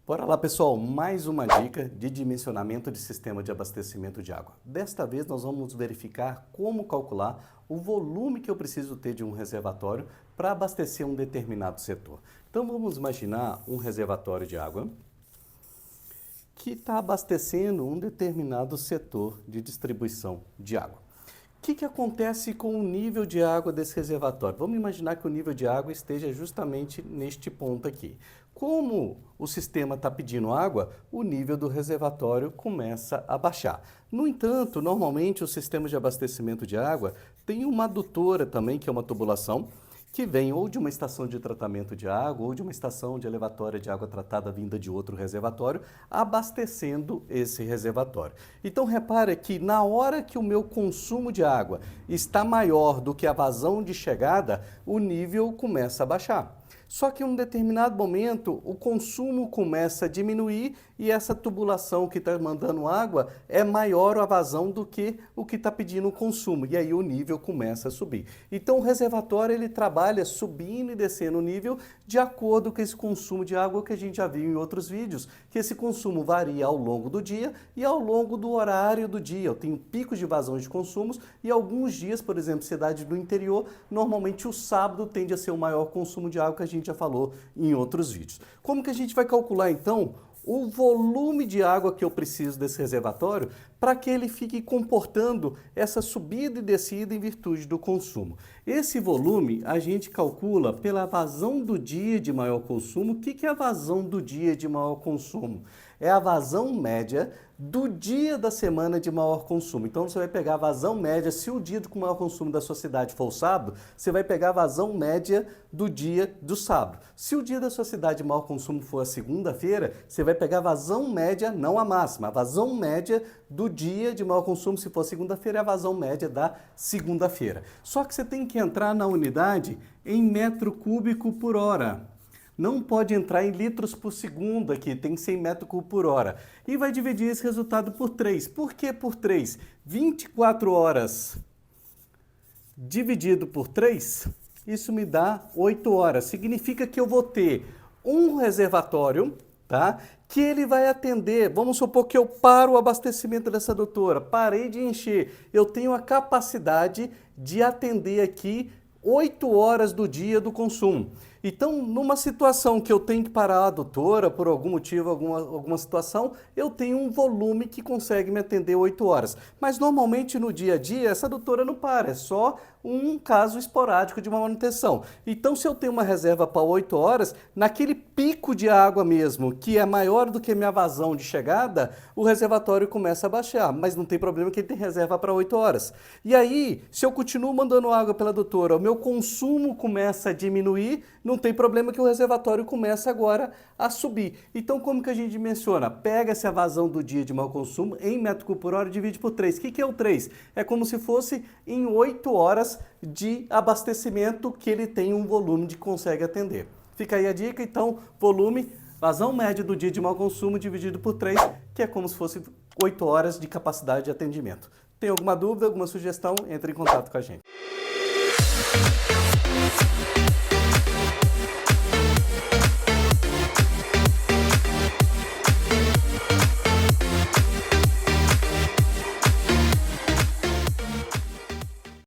Bora lá, pessoal, mais uma dica de dimensionamento de sistema de abastecimento de água. Desta vez nós vamos verificar como calcular o volume que eu preciso ter de um reservatório para abastecer um determinado setor. Então vamos imaginar um reservatório de água que está abastecendo um determinado setor de distribuição de água. O que acontece com o nível de água desse reservatório? Vamos imaginar que o nível de água esteja justamente neste ponto aqui. Como o sistema está pedindo água, o nível do reservatório começa a baixar. No entanto, normalmente os sistemas de abastecimento de água têm uma adutora também, que é uma tubulação, que vem ou de uma estação de tratamento de água ou de uma estação de elevatória de água tratada vinda de outro reservatório, abastecendo esse reservatório. Então repare que na hora que o meu consumo de água está maior do que a vazão de chegada, o nível começa a baixar. Só que em um determinado momento o consumo começa a diminuir e essa tubulação que está mandando água é maior a vazão do que o que está pedindo o consumo. E aí o nível começa a subir. Então o reservatório ele trabalha subindo e descendo o nível de acordo com esse consumo de água que a gente já viu em outros vídeos, que esse consumo varia ao longo do dia e ao longo do horário do dia. Eu tenho picos de vazão de consumos e alguns dias, por exemplo, cidade do interior, normalmente o sábado tende a ser o maior consumo de água que a gente já falou em outros vídeos. Como que a gente vai calcular então o volume de água que eu preciso desse reservatório para que ele fique comportando essa subida e descida em virtude do consumo? Esse volume a gente calcula pela vazão do dia de maior consumo. O que é a vazão do dia de maior consumo? É a vazão média do dia da semana de maior consumo. Então você vai pegar a vazão média, se o dia com maior consumo da sua cidade for o sábado, você vai pegar a vazão média do dia do sábado. Se o dia da sua cidade de maior consumo for a segunda-feira, você vai pegar a vazão média, não a máxima, a vazão média do dia de maior consumo, se for segunda-feira, é a vazão média da segunda-feira. Só que você tem que entrar na unidade em metro cúbico por hora. Não pode entrar em litros por segundo aqui, tem que ser em metro cúbico por hora. E vai dividir esse resultado por 3. Por que por 3? 24 horas dividido por 3, isso me dá 8 horas. Significa que eu vou ter um reservatório, tá? Que ele vai atender, vamos supor que eu paro o abastecimento dessa adutora, parei de encher, eu tenho a capacidade de atender aqui 8 horas do dia do consumo. Então, numa situação que eu tenho que parar a adutora, por algum motivo, alguma situação, eu tenho um volume que consegue me atender 8 horas. Mas normalmente no dia a dia, essa adutora não para, é só um caso esporádico de uma manutenção. Então, se eu tenho uma reserva para 8 horas, naquele pico de água mesmo, que é maior do que a minha vazão de chegada, o reservatório começa a baixar, mas não tem problema que ele tem reserva para 8 horas. E aí, se eu continuo mandando água pela adutora, o meu consumo começa a diminuir, não tem problema que o reservatório começa agora a subir. Então, como que a gente dimensiona? Pega-se a vazão do dia de maior consumo em metro cúbico por hora e divide por 3. O que é o 3? É como se fosse em 8 horas de abastecimento que ele tem um volume de que consegue atender. Fica aí a dica, então, volume, vazão média do dia de maior consumo dividido por 3, que é como se fosse 8 horas de capacidade de atendimento. Tem alguma dúvida, alguma sugestão? Entre em contato com a gente.